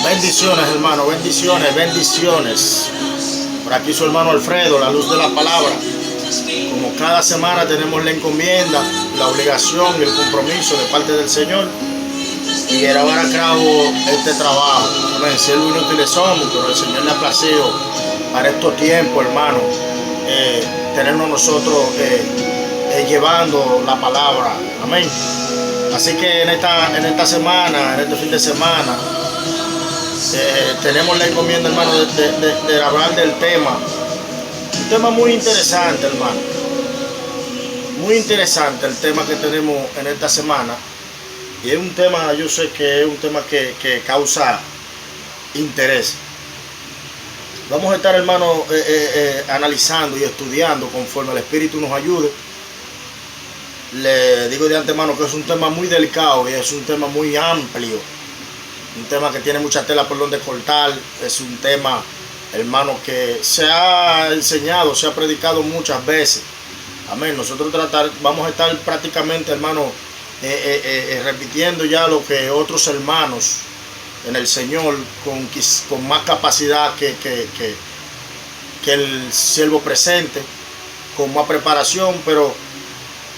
Bendiciones, hermano, bendiciones, bendiciones. Por aquí su hermano Alfredo, la luz de la palabra. Como cada semana tenemos la encomienda, la obligación y el compromiso de parte del Señor y llevar a cabo este trabajo. Amén. Si Él inútiles somos, pero el Señor le ha placido para estos tiempos, hermano, tenernos nosotros llevando la palabra. Amén. Así que en esta semana, en este fin de semana, tenemos la encomienda, hermano, de hablar del tema. Un tema muy interesante, hermano. Muy interesante el tema que tenemos en esta semana. Y es un tema, yo sé que es un tema que causa interés. Vamos a estar, hermano, analizando y estudiando conforme el Espíritu nos ayude. Le digo de antemano que es un tema muy delicado y es un tema muy amplio. Un tema que tiene mucha tela por donde cortar. Es un tema, hermano, que se ha enseñado, se ha predicado muchas veces. Amén. Nosotros vamos a estar prácticamente, hermano, repitiendo ya lo que otros hermanos en el Señor con más capacidad que el siervo presente, con más preparación, pero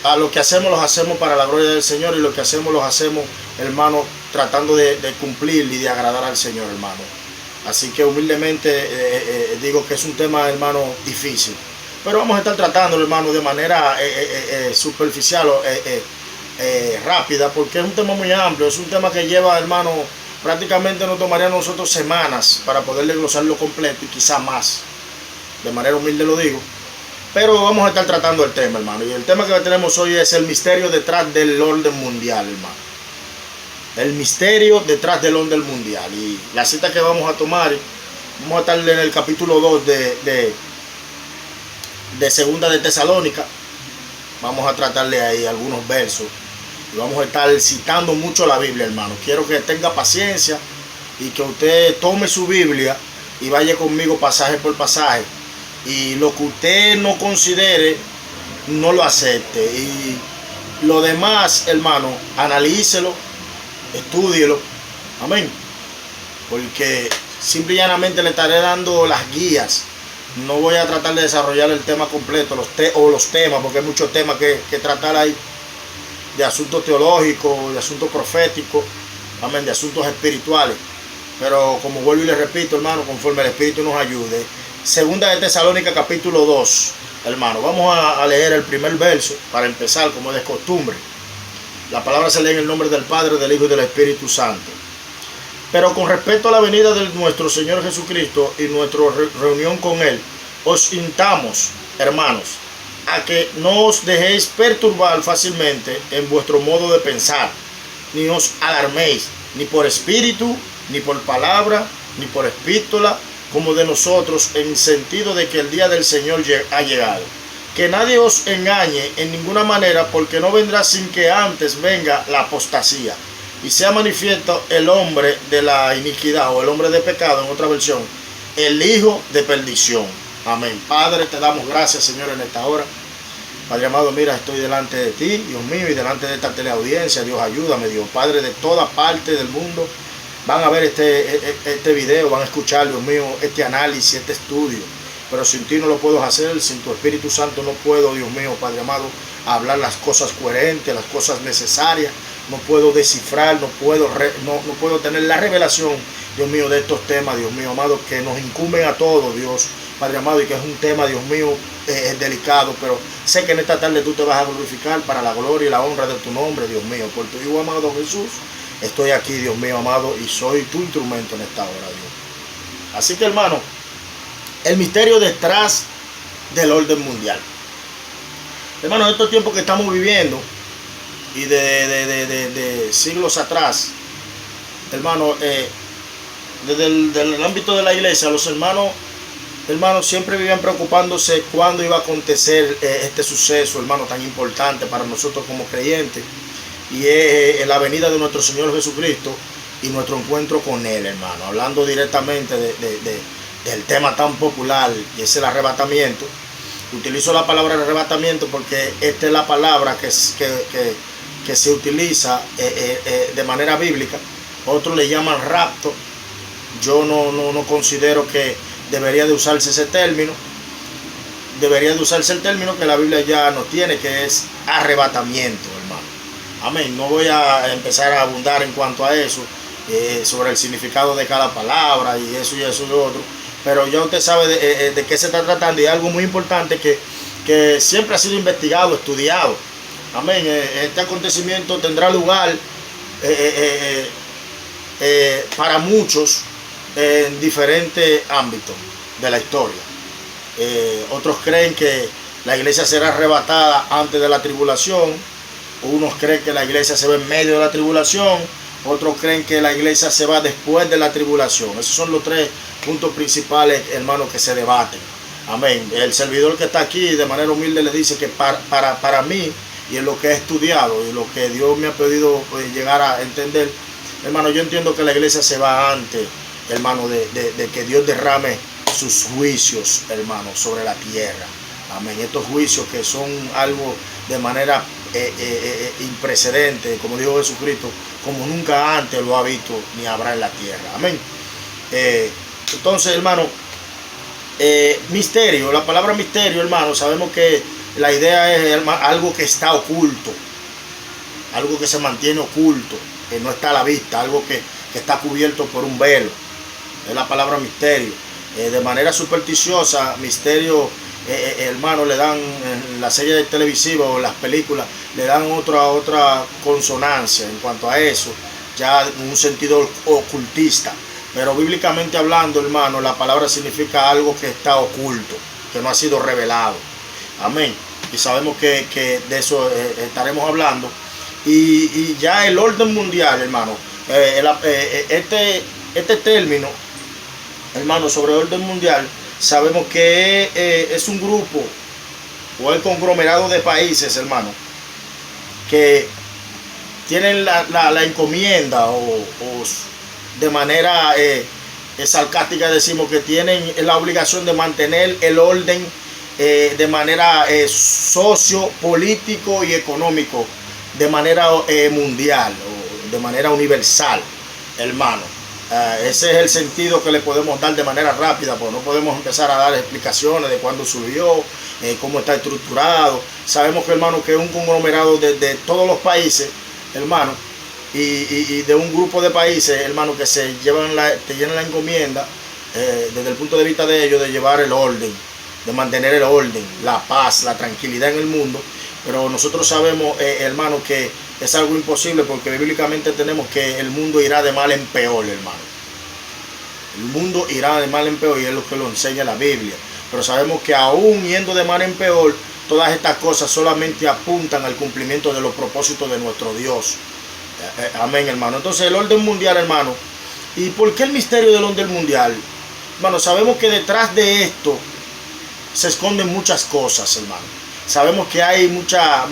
a lo que hacemos, los hacemos para la gloria del Señor, y lo que hacemos, los hacemos, hermano, tratando de cumplir y de agradar al Señor, hermano. Así que humildemente digo que es un tema, hermano, difícil, pero vamos a estar tratándolo, hermano, de manera superficial o rápida, porque es un tema muy amplio. Es un tema que lleva, hermano, prácticamente nos tomaría a nosotros semanas para poder desglosarlo completo, y quizá más, de manera humilde lo digo. Pero vamos a estar tratando el tema, hermano. Y el tema que tenemos hoy es el misterio detrás del orden mundial, hermano. El misterio detrás del orden mundial. Y la cita que vamos a tomar, vamos a estar en el capítulo 2 de Segunda de Tesalónica. Vamos a tratarle ahí algunos versos. Y vamos a estar citando mucho la Biblia, hermano. Quiero que tenga paciencia y que usted tome su Biblia y vaya conmigo pasaje por pasaje. Y lo que usted no considere, no lo acepte. Y lo demás, hermano, analícelo, estúdielo. Amén. Porque simple y llanamente le estaré dando las guías. No voy a tratar de desarrollar el tema completo, los temas, porque hay muchos temas que tratar ahí, de asuntos teológicos, de asuntos proféticos, amén, de asuntos espirituales. Pero como vuelvo y le repito, hermano, conforme el Espíritu nos ayude. Segunda de Tesalónica capítulo 2, hermano. Vamos a leer el primer verso para empezar, como de costumbre. La palabra se lee en el nombre del Padre, del Hijo y del Espíritu Santo. Pero con respecto a la venida de nuestro Señor Jesucristo y nuestra reunión con Él, os instamos, hermanos, a que no os dejéis perturbar fácilmente en vuestro modo de pensar, ni os alarméis, ni por espíritu, ni por palabra, ni por epístola, como de nosotros, en sentido de que el día del Señor ha llegado. Que nadie os engañe en ninguna manera, porque no vendrá sin que antes venga la apostasía y sea manifiesto el hombre de la iniquidad, o el hombre de pecado, en otra versión, el hijo de perdición. Amén. Padre, te damos gracias, Señor, en esta hora. Padre amado, mira, estoy delante de ti, Dios mío, y delante de esta teleaudiencia. Dios, ayúdame, Dios. Padre, de toda parte del mundo van a ver este video, van a escuchar, Dios mío, este análisis, este estudio. Pero sin ti no lo puedo hacer, sin tu Espíritu Santo no puedo, Dios mío, Padre amado, hablar las cosas coherentes, las cosas necesarias. No puedo descifrar, no puedo tener la revelación, Dios mío, de estos temas, Dios mío, amado, que nos incumben a todos, Dios, Padre amado, y que es un tema, Dios mío, delicado, pero sé que en esta tarde tú te vas a glorificar para la gloria y la honra de tu nombre, Dios mío. Por tu Hijo amado Jesús, estoy aquí, Dios mío, amado, y soy tu instrumento en esta hora, Dios. Así que, hermano, el misterio detrás del orden mundial. Hermano, en estos tiempos que estamos viviendo, y de siglos atrás, hermano, desde el ámbito de la iglesia, los hermanos siempre vivían preocupándose cuándo iba a acontecer este suceso, hermano, tan importante para nosotros como creyentes, y es la venida de nuestro Señor Jesucristo y nuestro encuentro con Él, hermano. Hablando directamente del tema tan popular, y es el arrebatamiento. Utilizo la palabra arrebatamiento porque esta es la palabra que se utiliza de manera bíblica. Otros le llaman rapto, Yo no considero que debería de usarse ese término. Debería de usarse el término que la Biblia ya nos tiene, que es arrebatamiento, hermano. Amén. No voy a empezar a abundar en cuanto a eso, sobre el significado de cada palabra y eso y otro. Pero ya usted sabe de qué se está tratando, y algo muy importante que siempre ha sido investigado, estudiado. Amén. Este acontecimiento tendrá lugar para muchos en diferentes ámbitos de la historia. Otros creen que la iglesia será arrebatada antes de la tribulación. Unos creen que la iglesia se va en medio de la tribulación. Otros creen que la iglesia se va después de la tribulación. Esos son los tres puntos principales, hermanos, que se debaten. Amén. El servidor que está aquí de manera humilde le dice que para mí, y en lo que he estudiado y lo que Dios me ha podido llegar a entender, hermano, yo entiendo que la iglesia se va antes, hermano, de que Dios derrame sus juicios, hermano, sobre la tierra. Amén. Estos juicios que son algo de manera imprecedente, como dijo Jesucristo, como nunca antes lo ha visto ni habrá en la tierra. Amén. Entonces, hermano, misterio, la palabra misterio, hermano, sabemos que la idea es, hermano, algo que está oculto, algo que se mantiene oculto, que no está a la vista, algo que está cubierto por un velo. Es la palabra misterio. De manera supersticiosa, misterio, hermano, le dan en la serie televisiva o en las películas, le dan otra consonancia en cuanto a eso, ya en un sentido ocultista. Pero bíblicamente hablando, hermano, la palabra significa algo que está oculto, que no ha sido revelado. Amén. Y sabemos que de eso estaremos hablando. Y ya el orden mundial, hermano, este término, hermano, sobre el orden mundial, sabemos que es un grupo o el conglomerado de países, hermano, que tienen la encomienda o de manera sarcástica decimos que tienen la obligación de mantener el orden de manera socio-político y económico, de manera mundial o de manera universal, hermano. Ese es el sentido que le podemos dar de manera rápida, porque no podemos empezar a dar explicaciones de cuándo surgió, cómo está estructurado. Sabemos que, hermano, que es un conglomerado de todos los países, hermano, y de un grupo de países, hermano, que te llenan la encomienda desde el punto de vista de ellos, de llevar el orden, de mantener el orden, la paz, la tranquilidad en el mundo. Pero nosotros sabemos, hermano, que es algo imposible, porque bíblicamente tenemos que el mundo irá de mal en peor, hermano. El mundo irá de mal en peor, y es lo que lo enseña la Biblia. Pero sabemos que aún yendo de mal en peor, todas estas cosas solamente apuntan al cumplimiento de los propósitos de nuestro Dios. Amén, hermano. Entonces, el orden mundial, hermano. ¿Y por qué el misterio del orden mundial? Hermano, sabemos que detrás de esto se esconden muchas cosas, hermano. Sabemos que hay muchas,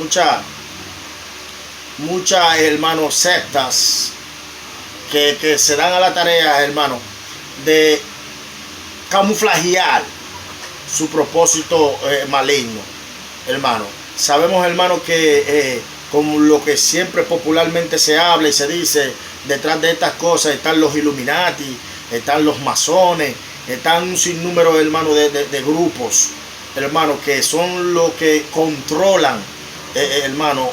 hermano, sectas que se dan a la tarea, hermano, de camuflajear su propósito maligno, hermano. Sabemos, hermano, que como lo que siempre popularmente se habla y se dice, detrás de estas cosas están los Illuminati, están los masones, están un sinnúmero, hermano, de grupos, hermano, que son los que controlan, hermano,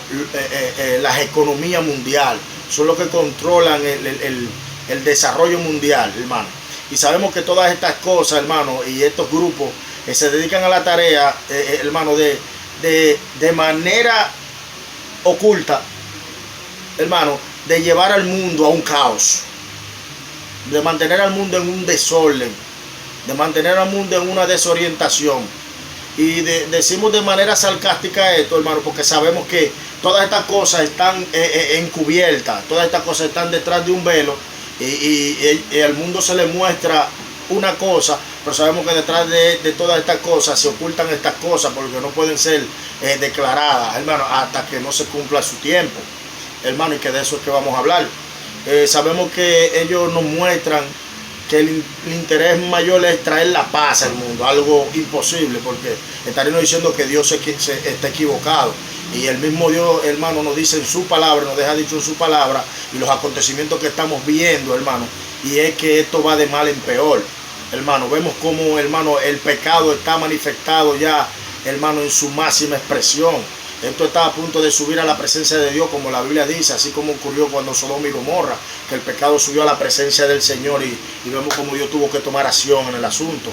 las economías mundial, son los que controlan el desarrollo mundial, hermano. Y sabemos que todas estas cosas, hermano, y estos grupos se dedican a la tarea, hermano, de manera oculta, hermano, de llevar al mundo a un caos, de mantener al mundo en un desorden, de mantener al mundo en una desorientación. Y decimos de manera sarcástica esto, hermano, porque sabemos que todas estas cosas están encubiertas, todas estas cosas están detrás de un velo, y al mundo se le muestra una cosa, pero sabemos que detrás de todas estas cosas se ocultan estas cosas, porque no pueden ser declaradas, hermano, hasta que no se cumpla su tiempo, hermano, y que de eso es que vamos a hablar. Sabemos que ellos nos muestran que el interés mayor es traer la paz al mundo, algo imposible, porque estaríamos diciendo que Dios está equivocado. Y el mismo Dios, hermano, nos dice en su palabra, nos deja dicho en su palabra, y los acontecimientos que estamos viendo, hermano, y es que esto va de mal en peor, hermano. Vemos como, hermano, el pecado está manifestado ya, hermano, en su máxima expresión. Esto está a punto de subir a la presencia de Dios, como la Biblia dice, así como ocurrió cuando Sodoma y Gomorra, que el pecado subió a la presencia del Señor y vemos como Dios tuvo que tomar acción en el asunto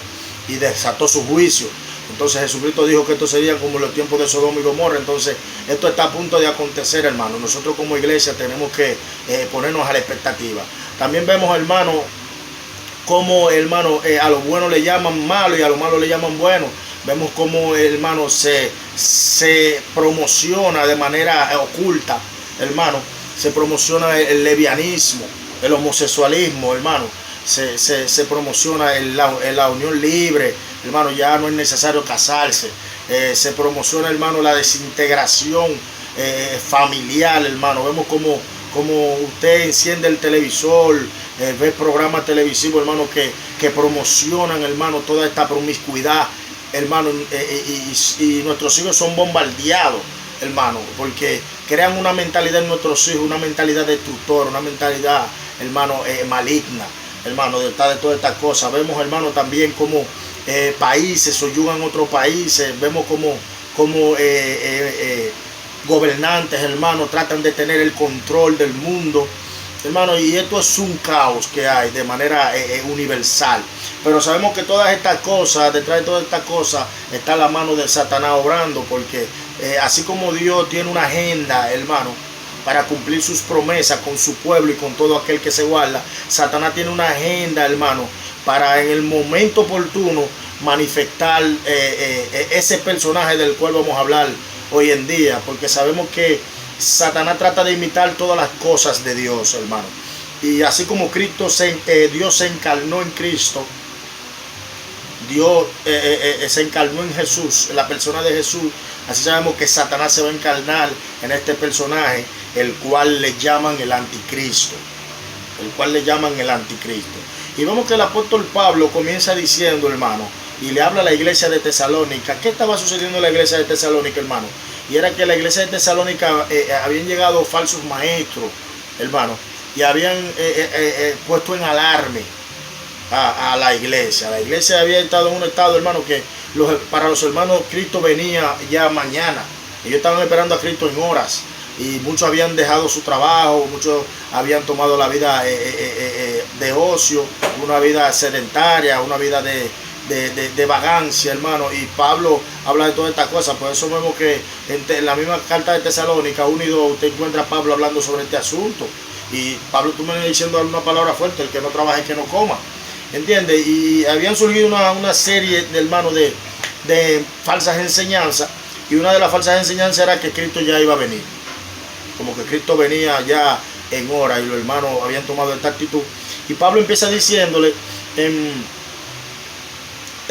y desató su juicio. Entonces Jesucristo dijo que esto sería como los tiempos de Sodoma y Gomorra. Entonces esto está a punto de acontecer, hermano. Nosotros como iglesia tenemos que ponernos a la expectativa. También vemos, hermano, como, hermano, a lo bueno le llaman malo y a lo malo le llaman bueno. Vemos como, hermano, se promociona de manera oculta, hermano. Se promociona el lesbianismo, el homosexualismo, hermano. Se promociona la unión libre, hermano. Ya no es necesario casarse. Se promociona, hermano, la desintegración familiar, hermano. Vemos como usted enciende el televisor, ve programas televisivos, hermano, que promocionan, hermano, toda esta promiscuidad, hermano, y nuestros hijos son bombardeados, hermano, porque crean una mentalidad en nuestros hijos, una mentalidad destructora, una mentalidad, hermano, maligna, hermano, de todas estas cosas. Vemos, hermano, también como países soyugan otros países. Vemos como gobernantes, hermano, tratan de tener el control del mundo, hermano, y esto es un caos que hay de manera universal. Pero sabemos que todas estas cosas, detrás de todas estas cosas, está la mano de Satanás obrando, porque así como Dios tiene una agenda, hermano, para cumplir sus promesas con su pueblo y con todo aquel que se guarda, Satanás tiene una agenda, hermano, para en el momento oportuno manifestar ese personaje del cual vamos a hablar hoy en día, porque sabemos que Satanás trata de imitar todas las cosas de Dios, hermano. Y así como Dios se encarnó en Cristo, Dios se encarnó en Jesús, en la persona de Jesús. Así sabemos que Satanás se va a encarnar en este personaje, el cual le llaman el anticristo. Y vemos que el apóstol Pablo comienza diciendo, hermano, y le habla a la iglesia de Tesalónica. ¿Qué estaba sucediendo en la iglesia de Tesalónica, hermano? Y era que la iglesia de Tesalónica habían llegado falsos maestros, hermano, y habían puesto en alarme a la iglesia. La iglesia había estado en un estado, hermano, que para los hermanos Cristo venía ya mañana. Ellos estaban esperando a Cristo en horas. Y muchos habían dejado su trabajo, muchos habían tomado la vida de ocio, una vida sedentaria, una vida de vagancia, hermano. Y Pablo habla de todas estas cosas. Por eso vemos que en la misma carta de Tesalónica 1 y 2 usted encuentra a Pablo hablando sobre este asunto. Y Pablo, tú me estás diciendo una palabra fuerte: el que no trabaje, que no coma. ¿Entiendes? Y habían surgido una serie de, hermanos, de falsas enseñanzas. Y una de las falsas enseñanzas era que Cristo ya iba a venir. Como que Cristo venía ya en hora, y los hermanos habían tomado esta actitud. Y Pablo empieza diciéndole en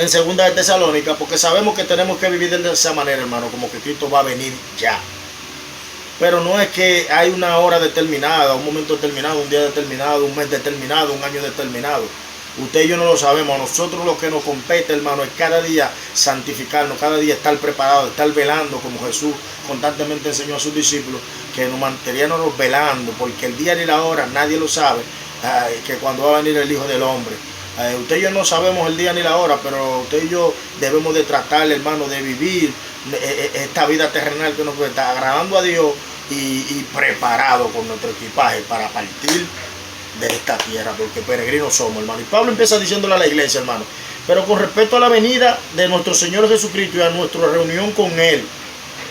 segunda de Tesalónica, porque sabemos que tenemos que vivir de esa manera, hermano, como que Cristo va a venir ya. Pero no es que hay una hora determinada, un momento determinado, un día determinado, un mes determinado, un año determinado. Usted y yo no lo sabemos. A nosotros lo que nos compete, hermano, es cada día santificarnos, cada día estar preparados, estar velando, como Jesús constantemente enseñó a sus discípulos, que nos mantuviéramos velando, porque el día ni la hora nadie lo sabe, que cuando va a venir el Hijo del Hombre. Usted y yo no sabemos el día ni la hora, pero usted y yo debemos de tratar, hermano, de vivir esta vida terrenal que nos está agradando a Dios y preparado con nuestro equipaje para partir de esta tierra, porque peregrinos somos, hermano. Y Pablo empieza diciéndole a la iglesia, hermano: pero con respecto a la venida de nuestro Señor Jesucristo y a nuestra reunión con Él,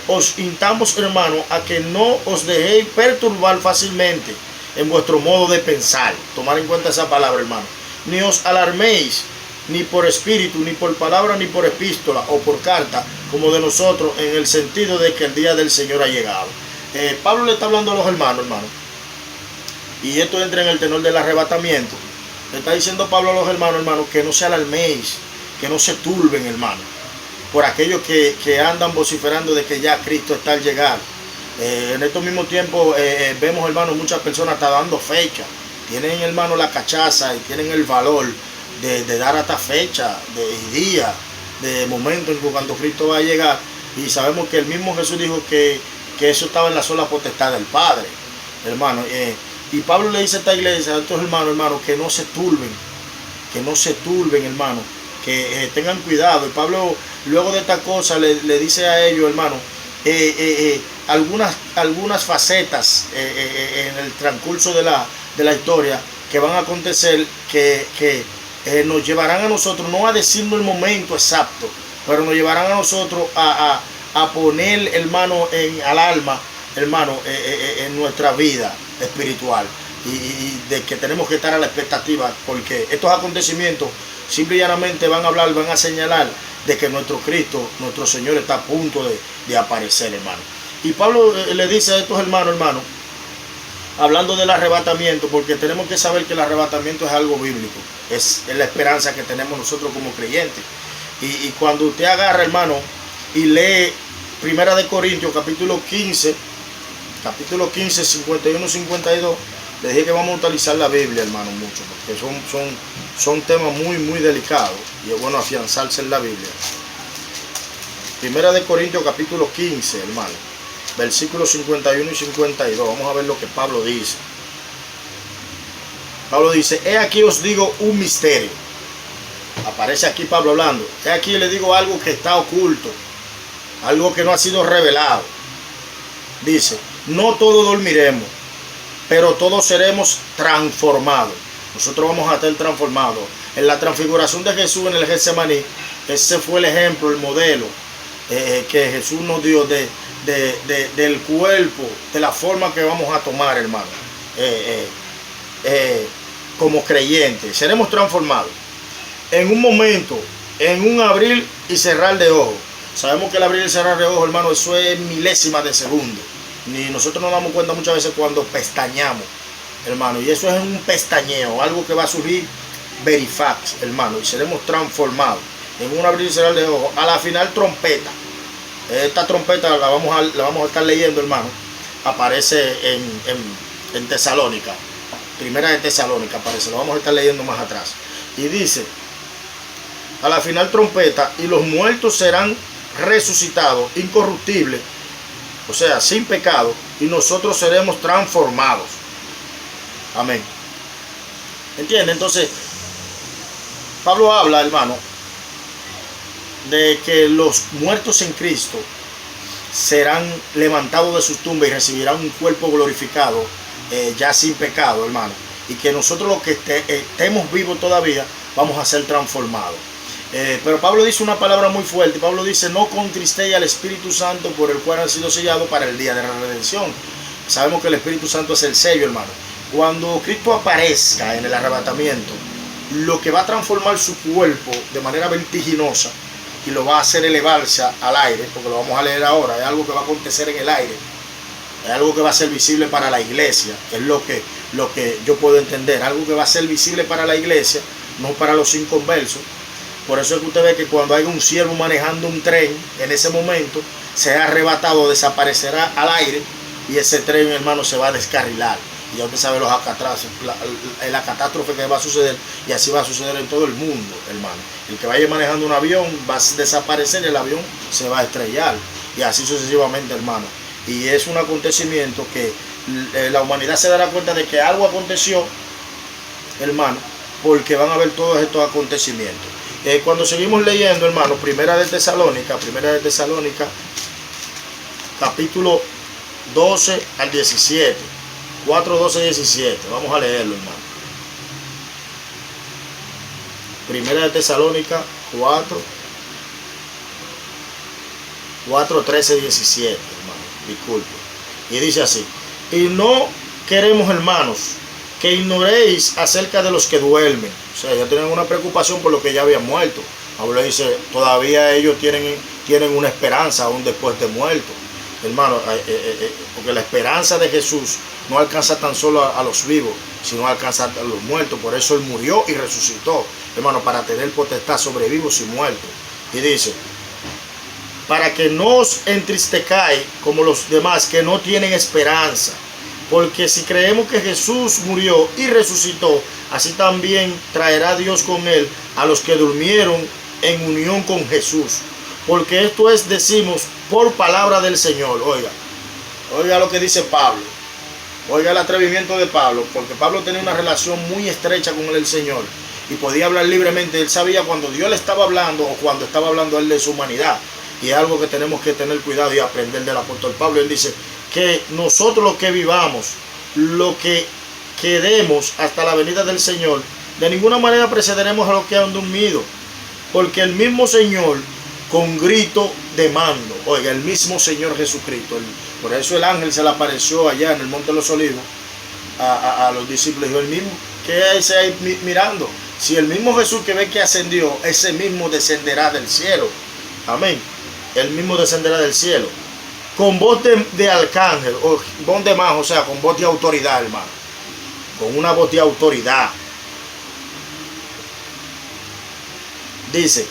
os instamos, hermano, a que no os dejéis perturbar fácilmente en vuestro modo de pensar. Tomar en cuenta esa palabra, hermano. Ni os alarméis, ni por espíritu, ni por palabra, ni por epístola o por carta, como de nosotros, en el sentido de que el día del Señor ha llegado. Pablo le está hablando a los hermanos, hermano. Y esto entra en el tenor del arrebatamiento. Le está diciendo Pablo a los hermanos, que no se alarméis, que no se turben, hermano, por aquellos que andan vociferando de que ya Cristo está al llegar. En estos mismos tiempos vemos, hermanos, muchas personas están dando fecha tienen, hermano, la cachaza y tienen el valor de dar hasta fecha, de día, de momento en que cuando Cristo va a llegar. Y sabemos que el mismo Jesús dijo que eso estaba en la sola potestad del Padre, hermano. Y Pablo le dice a esta iglesia, a estos hermanos, que no se turben, hermano, que tengan cuidado. Y Pablo, luego de esta cosa, le dice a ellos, hermano, algunas facetas en el transcurso de la historia que van a acontecer, que nos llevarán a nosotros, no a decirnos el momento exacto, pero nos llevarán a nosotros a poner, hermano, al alma, hermano, en nuestra vida espiritual, y de que tenemos que estar a la expectativa, porque estos acontecimientos simple y llanamente van a señalar de que nuestro Cristo, nuestro Señor, está a punto de aparecer, hermano. Y Pablo le dice a estos hermanos, hablando del arrebatamiento, porque tenemos que saber que el arrebatamiento es algo bíblico, es la esperanza que tenemos nosotros como creyentes. Y cuando usted agarra, hermano, y lee Primera de Corintios, capítulo 15, 51-52, les dije que vamos a utilizar la Biblia, hermano, mucho, porque son temas muy, muy delicados, y es bueno afianzarse en la Biblia. Primera de Corintios, capítulo 15, hermano, versículos 51 y 52. Vamos a ver lo que Pablo dice. Pablo dice: he aquí os digo un misterio. Aparece aquí Pablo hablando. He aquí le digo algo que está oculto, algo que no ha sido revelado. Dice: no todos dormiremos, pero todos seremos transformados. Nosotros vamos a estar transformados. En la transfiguración de Jesús en el Getsemaní, ese fue el ejemplo, el modelo que Jesús nos dio del cuerpo, de la forma que vamos a tomar, hermano, como creyentes. Seremos transformados en un momento, en un abrir y cerrar de ojos. Sabemos que el abrir y cerrar de ojos, hermano, eso es milésimas de segundo. Ni nosotros nos damos cuenta muchas veces cuando pestañamos, hermano, y eso es un pestañeo, algo que va a surgir verifax, hermano, y seremos transformados en un abrir y cerrar de ojos. A la final, trompeta. Esta trompeta la vamos a estar leyendo, hermano. Aparece en Tesalónica, Primera de Tesalónica aparece, lo vamos a estar leyendo más atrás. Y dice: a la final trompeta, y los muertos serán resucitados, incorruptibles, o sea, sin pecado, y nosotros seremos transformados. Amén. ¿Entiende? Entonces, Pablo habla, hermano, de que los muertos en Cristo serán levantados de sus tumbas y recibirán un cuerpo glorificado, ya sin pecado, hermano, y que nosotros los que estemos vivos todavía vamos a ser transformados. Pero Pablo dice una palabra muy fuerte. Pablo dice: no contristéis al Espíritu Santo, por el cual han sido sellados para el día de la redención. Sabemos que el Espíritu Santo es el sello, hermano. Cuando Cristo aparezca en el arrebatamiento, lo que va a transformar su cuerpo de manera vertiginosa y lo va a hacer elevarse al aire, porque lo vamos a leer ahora, es algo que va a acontecer en el aire, es algo que va a ser visible para la iglesia, es lo que yo puedo entender, algo que va a ser visible para la iglesia, no para los inconversos. Por eso es que usted ve que cuando hay un siervo manejando un tren, en ese momento será arrebatado, desaparecerá al aire, y ese tren, hermano, se va a descarrilar. Y ya usted sabe la catástrofe que va a suceder, y así va a suceder en todo el mundo, hermano. El que vaya manejando un avión va a desaparecer, el avión se va a estrellar, y así sucesivamente, hermano. Y es un acontecimiento que la humanidad se dará cuenta de que algo aconteció, hermano, porque van a ver todos estos acontecimientos. Cuando seguimos leyendo, hermano, Primera de Tesalónica, capítulo 12 al 17, 4, 12, 17, vamos a leerlo, hermano. Primera de Tesalónica 4, 13, 17, hermano, disculpe. Y dice así: y no queremos, hermanos, que ignoréis acerca de los que duermen. O sea, ya tienen una preocupación por lo que ya habían muerto. Pablo dice: todavía ellos tienen una esperanza aún después de muerto, hermano, porque la esperanza de Jesús no alcanza tan solo a los vivos, sino alcanza a los muertos. Por eso Él murió y resucitó, hermano, para tener potestad sobre vivos y muertos. Y dice: para que no os entristezcáis como los demás que no tienen esperanza. Porque si creemos que Jesús murió y resucitó, así también traerá Dios con él a los que durmieron en unión con Jesús. Porque esto es, decimos, por palabra del Señor. Oiga lo que dice Pablo. Oiga el atrevimiento de Pablo, porque Pablo tenía una relación muy estrecha con el Señor y podía hablar libremente. Él sabía cuando Dios le estaba hablando o cuando estaba hablando a él de su humanidad. Y es algo que tenemos que tener cuidado y aprender del apóstol Pablo. Él dice que nosotros los que vivamos, lo que quedemos hasta la venida del Señor, de ninguna manera precederemos a los que han dormido, porque el mismo Señor con grito de mando, oiga, el mismo Señor Jesucristo, por eso el ángel se le apareció allá en el Monte de los Olivos a los discípulos, dijo, el mismo que ese ahí mirando, si el mismo Jesús que ve que ascendió, ese mismo descenderá del cielo, amén, el mismo descenderá del cielo, con voz de arcángel, o voz de más, o sea, con voz de autoridad, hermano, con una voz de autoridad, dice,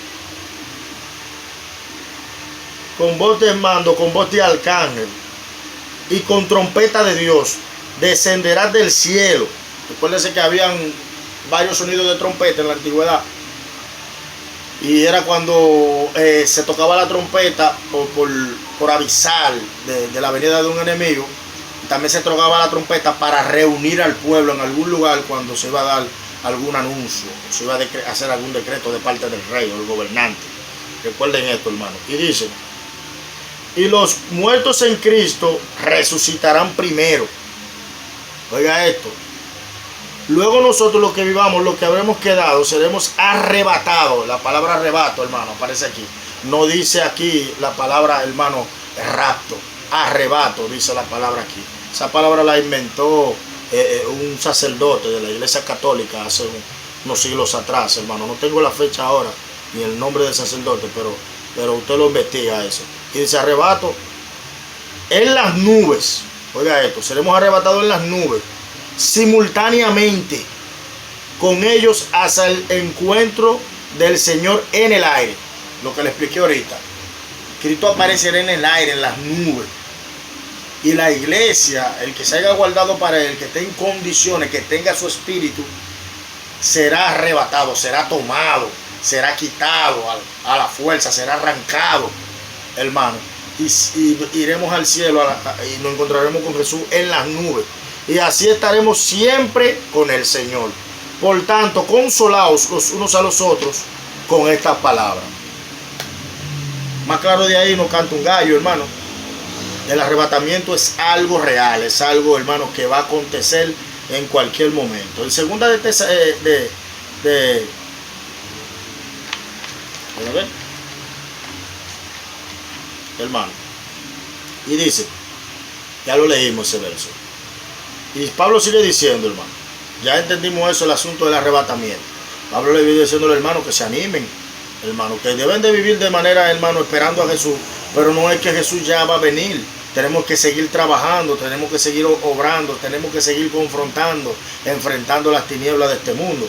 con voz de mando, con voz de arcángel y con trompeta de Dios, descenderá del cielo. Recuérdense que habían varios sonidos de trompeta en la antigüedad. Y era cuando se tocaba la trompeta por avisar de la venida de un enemigo. También se tocaba la trompeta para reunir al pueblo en algún lugar cuando se iba a dar algún anuncio, se iba a hacer algún decreto de parte del rey o el gobernante. Recuerden esto, hermano. Y dice, y los muertos en Cristo resucitarán primero. Oiga esto. Luego nosotros los que vivamos, los que habremos quedado, seremos arrebatados. La palabra arrebato, hermano, aparece aquí. No dice aquí la palabra, hermano, rapto. Arrebato, dice la palabra aquí. Esa palabra la inventó un sacerdote de la Iglesia Católica hace unos siglos atrás, hermano. No tengo la fecha ahora ni el nombre del sacerdote, pero usted lo investiga eso. Y dice arrebato en las nubes. Oiga esto, seremos arrebatados en las nubes simultáneamente con ellos hasta el encuentro del Señor en el aire. Lo que le expliqué ahorita. Cristo aparecerá en el aire, en las nubes. Y la iglesia, el que se haya guardado para él, que esté en condiciones, que tenga su espíritu, será arrebatado, será tomado, será quitado a la fuerza, será arrancado, hermano. Y iremos al cielo y nos encontraremos con Jesús en las nubes. Y así estaremos siempre con el Señor. Por tanto, consolaos los unos a los otros con estas palabras. Más claro de ahí no canta un gallo, hermano. El arrebatamiento es algo real, es algo, hermano, que va a acontecer en cualquier momento. En segunda hermano, y dice, ya lo leímos ese verso, y Pablo sigue diciendo, hermano, ya entendimos eso, el asunto del arrebatamiento. Pablo le viene diciendo al hermano que se animen, hermano, que deben de vivir de manera, hermano, esperando a Jesús, pero no es que Jesús ya va a venir. Tenemos que seguir trabajando, tenemos que seguir obrando, tenemos que seguir confrontando, enfrentando las tinieblas de este mundo.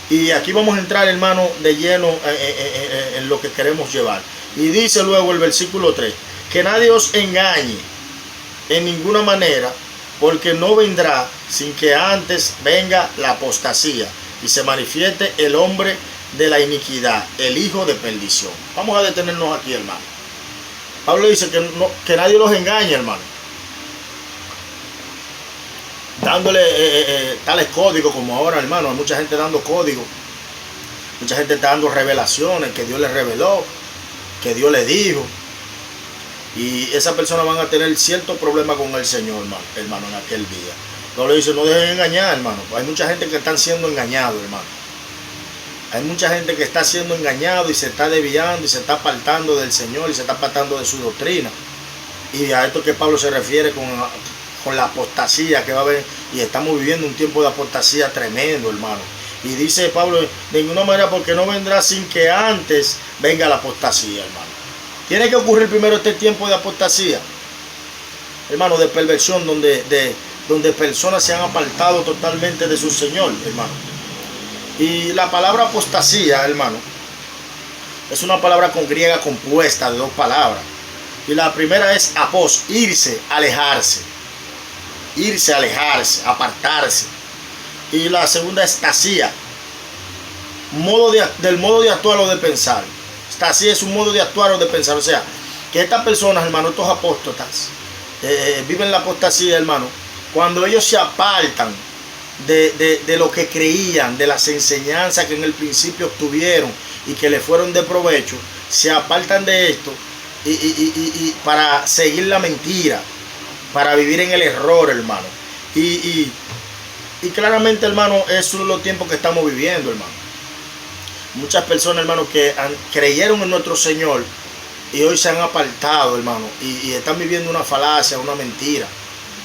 Y aquí vamos a entrar, hermano, de lleno en lo que queremos llevar. Y dice luego el versículo 3, que nadie os engañe en ninguna manera, porque no vendrá sin que antes venga la apostasía y se manifieste el hombre de la iniquidad, el hijo de perdición. Vamos a detenernos aquí, hermano. Pablo dice que nadie los engañe, hermano. Dándole tales códigos como ahora, hermano. Hay mucha gente dando códigos. Mucha gente está dando revelaciones que Dios les reveló, que Dios les dijo. Y esas personas van a tener cierto problema con el Señor, hermano, en aquel día. Pablo dice, no dejen engañar, hermano. Hay mucha gente que están siendo engañados, hermano. Hay mucha gente que está siendo engañado y se está desviando y se está apartando del Señor y se está apartando de su doctrina. Y a esto que Pablo se refiere con la apostasía que va a haber. Y estamos viviendo un tiempo de apostasía tremendo, hermano. Y dice Pablo, de ninguna manera, porque no vendrá sin que antes venga la apostasía, hermano. Tiene que ocurrir primero este tiempo de apostasía, hermano, de perversión, donde personas se han apartado totalmente de su Señor, hermano. Y la palabra apostasía, hermano, es una palabra griega compuesta de dos palabras. Y la primera es apos, irse, alejarse. irse, alejarse, apartarse. Y la segunda es tasía, del modo de actuar o de pensar. Tasía es un modo de actuar o de pensar. O sea, que estas personas, hermano, estos apóstatas, viven la apostasía, hermano, cuando ellos se apartan de lo que creían, de las enseñanzas que en el principio obtuvieron y que le fueron de provecho, se apartan de esto y para seguir la mentira, para vivir en el error, hermano. Y claramente, hermano, esos son los tiempos que estamos viviendo, hermano. Muchas personas, hermano, que creyeron en nuestro Señor y hoy se han apartado, hermano, y están viviendo una falacia, una mentira.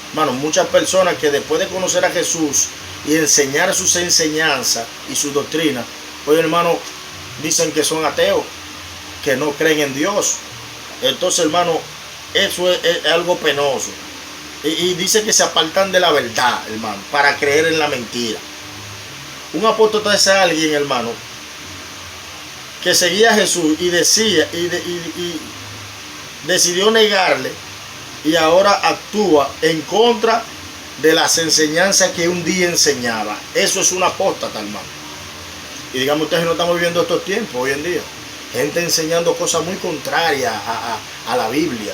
Hermano, muchas personas que después de conocer a Jesús y enseñar sus enseñanzas y su doctrina, hoy, hermano, dicen que son ateos, que no creen en Dios. Entonces, hermano, eso es algo penoso. Y dice que se apartan de la verdad, hermano, para creer en la mentira. Un apóstata es alguien, hermano, que seguía a Jesús y decía y decidió negarle, y ahora actúa en contra de las enseñanzas que un día enseñaba. Eso es un apóstata, hermano. Y digamos, ustedes no estamos viviendo estos tiempos hoy en día. Gente enseñando cosas muy contrarias a la Biblia.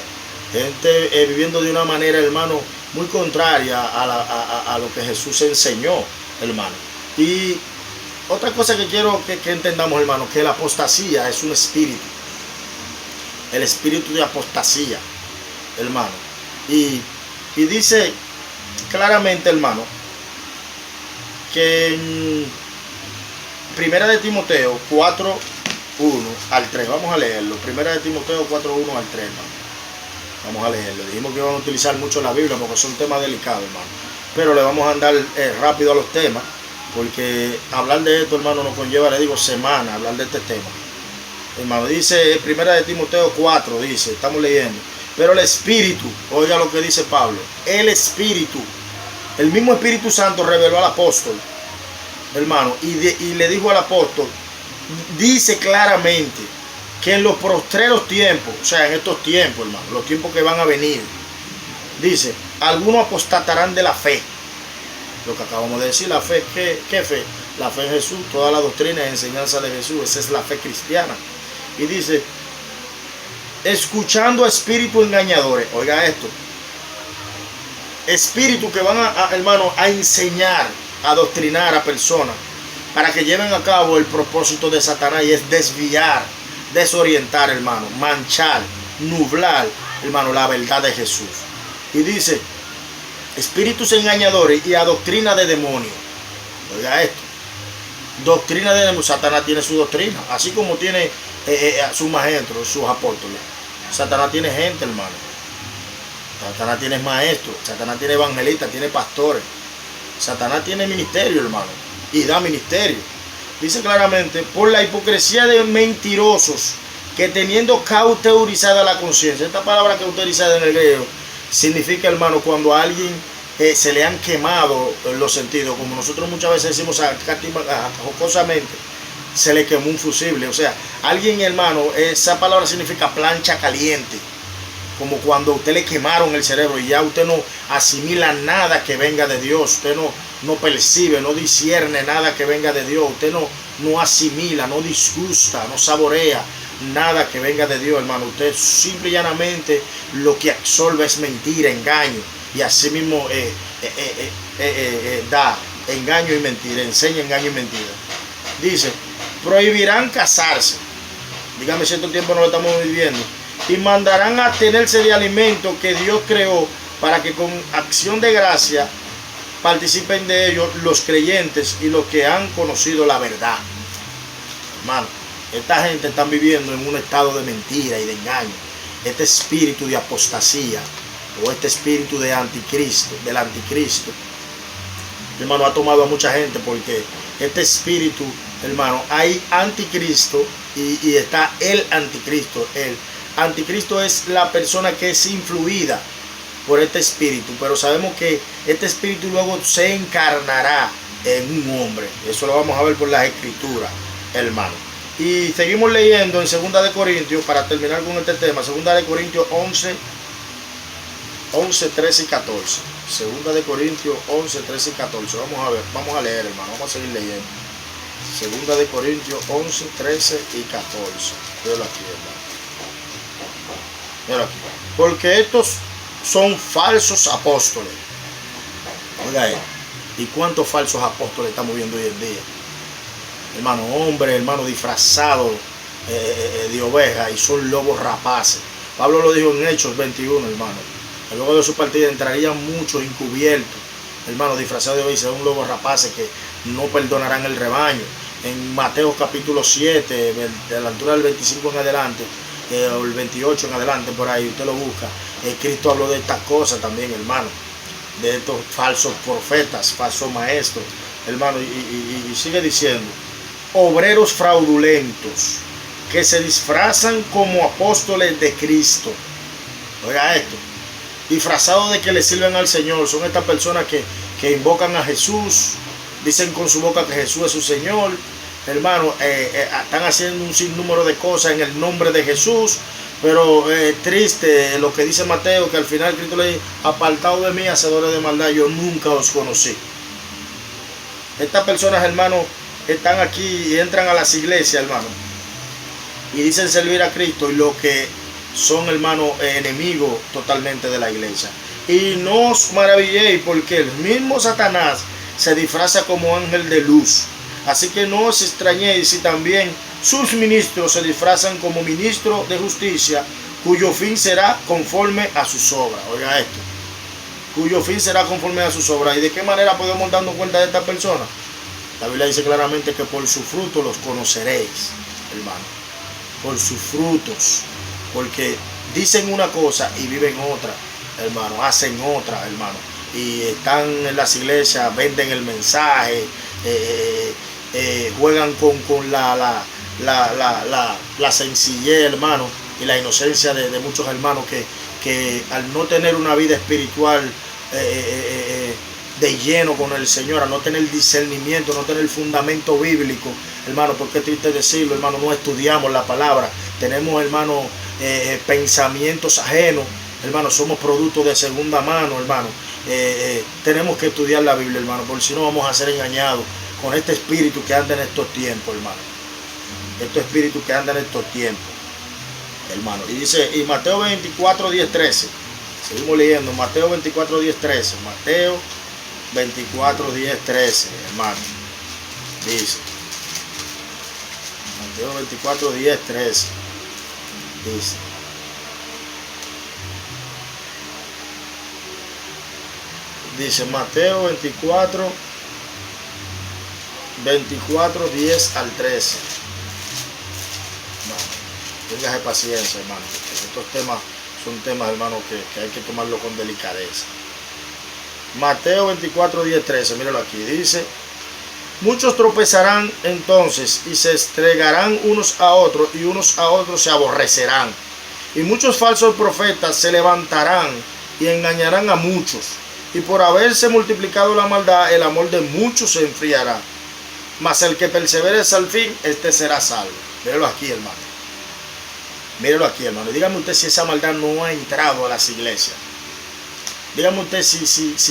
Gente viviendo de una manera, hermano, muy contraria a lo que Jesús enseñó, hermano. Y otra cosa que quiero que entendamos, hermano, que la apostasía es un espíritu. El espíritu de apostasía, hermano. Y dice claramente, hermano, que en Primera de Timoteo 4, 1 al 3, vamos a leerlo. Primera de Timoteo 4, 1 al 3, hermano. Vamos a leerlo. Dijimos que vamos a utilizar mucho la Biblia porque son temas delicados, hermano. Pero le vamos a andar rápido a los temas, porque hablar de esto, hermano, nos conlleva, le digo, semanas hablar de este tema. Hermano, dice Primera de Timoteo 4, dice, estamos leyendo. Pero el Espíritu, oiga lo que dice Pablo, el Espíritu, el mismo Espíritu Santo reveló al apóstol, hermano, y le dijo al apóstol, dice claramente que en los postreros tiempos, o sea, en estos tiempos, hermano, los tiempos que van a venir, dice, algunos apostatarán de la fe. Lo que acabamos de decir, la fe, ¿qué fe? La fe en Jesús, toda la doctrina y enseñanza de Jesús, esa es la fe cristiana. Y dice, escuchando a espíritus engañadores, oiga esto, espíritus que van hermano, a enseñar, a adoctrinar a personas para que lleven a cabo el propósito de Satanás, y es desviar, desorientar, hermano, manchar, nublar, hermano, la verdad de Jesús. Y dice, espíritus engañadores y a doctrina de demonios. Oiga esto, doctrina de demonios. Satanás tiene su doctrina, así como tiene a sus maestros, sus apóstoles. Satanás tiene gente, hermano. Satanás tiene maestros, Satanás tiene evangelistas, tiene pastores. Satanás tiene ministerio, hermano, y da ministerio. Dice claramente, por la hipocresía de mentirosos que teniendo cauterizada la conciencia. Esta palabra cauterizada en el griego significa, hermano, cuando a alguien se le han quemado los sentidos, como nosotros muchas veces decimos jocosamente, se le quemó un fusible. O sea, alguien, hermano, esa palabra significa plancha caliente, como cuando a usted le quemaron el cerebro y ya usted no asimila nada que venga de Dios, usted no percibe, no discierne nada que venga de Dios, usted no asimila, no disgusta, no saborea nada que venga de Dios, hermano. Usted simple y llanamente lo que absorbe es mentira, engaño, y así mismo da engaño y mentira, enseña engaño y mentira. Dice, prohibirán casarse, dígame si estos tiempos no lo estamos viviendo, y mandarán a abstenerse de alimentos que Dios creó para que con acción de gracia participen de ellos los creyentes y los que han conocido la verdad. Hermano, esta gente está viviendo en un estado de mentira y de engaño. Este espíritu de apostasía o este espíritu de anticristo, del anticristo, hermano, ha tomado a mucha gente, porque este espíritu, hermano, hay anticristo y está el anticristo. El anticristo es la persona que es influida por este espíritu, pero sabemos que este espíritu luego se encarnará en un hombre. Eso lo vamos a ver por las escrituras, hermano. Y seguimos leyendo en 2 de Corintios, para terminar con este tema, 2 de Corintios 11, 13 y 14. Segunda de Corintios 11, 13 y 14. Vamos a ver, vamos a leer, hermano, vamos a seguir leyendo. Segunda de Corintios 11, 13 y 14. Míralo aquí, hermano. Míralo aquí. Porque estos son falsos apóstoles. Oiga, ¿y cuántos falsos apóstoles estamos viendo hoy en día? Hermano, hombre, hermano, disfrazado de oveja, y son lobos rapaces. Pablo lo dijo en Hechos 21, hermano. Luego de su partida entrarían muchos encubiertos, hermano, disfrazados de oveja, un lobo rapaces que no perdonarán el rebaño. En Mateo capítulo 7, de la altura del 25 en adelante, o el 28 en adelante, por ahí, usted lo busca. Cristo habló de estas cosas también, hermano, de estos falsos profetas, falsos maestros, hermano, y sigue diciendo, obreros fraudulentos que se disfrazan como apóstoles de Cristo. Oiga esto, disfrazados de que le sirven al Señor. Son estas personas que invocan a Jesús, dicen con su boca que Jesús es su Señor, hermano, están haciendo un sinnúmero de cosas en el nombre de Jesús, pero triste lo que dice Mateo, que al final Cristo le dice, apartado de mí, hacedores de maldad, yo nunca os conocí. Estas personas, hermano, están aquí y entran a las iglesias, hermano, y dicen servir a Cristo, y lo que son, hermano, enemigos totalmente de la iglesia. Y no os maravilléis, porque el mismo Satanás se disfraza como ángel de luz. Así que no os extrañéis si también sus ministros se disfrazan como ministros de justicia, cuyo fin será conforme a sus obras. Oiga esto, cuyo fin será conforme a sus obras. ¿Y de qué manera podemos darnos cuenta de esta persona? La Biblia dice claramente que por sus frutos los conoceréis, hermano. Por sus frutos. Porque dicen una cosa y viven otra, hermano. Hacen otra, hermano. Y están en las iglesias, venden el mensaje, juegan con la sencillez, hermano, y la inocencia de muchos hermanos que al no tener una vida espiritual de lleno con el Señor, al no tener discernimiento, no tener fundamento bíblico, hermano, porque es triste decirlo, hermano, no estudiamos la palabra, tenemos, hermano, pensamientos ajenos, hermano, somos productos de segunda mano, hermano. Tenemos que estudiar la Biblia, hermano, porque si no vamos a ser engañados con este espíritu que anda en estos tiempos, hermano. Este espíritu que anda en estos tiempos, hermano. Y dice, y Mateo 24, 10, 13. Seguimos leyendo, Mateo 24, 10, 13. Mateo 24, 10, 13, hermano. Dice, Mateo 24, 10, 13. Dice Mateo 24, 10 al 13. Tengas paciencia, hermano. Estos temas son temas, hermano, que hay que tomarlo con delicadeza. Mateo 24, 10, 13. Míralo aquí. Dice, muchos tropezarán entonces y se estregarán unos a otros, y unos a otros se aborrecerán. Y muchos falsos profetas se levantarán y engañarán a muchos. Y por haberse multiplicado la maldad, el amor de muchos se enfriará. Mas el que persevere hasta el fin, este será salvo. Míralo aquí, hermano. Míralo aquí, hermano. Dígame usted si esa maldad no ha entrado a las iglesias. Dígame usted si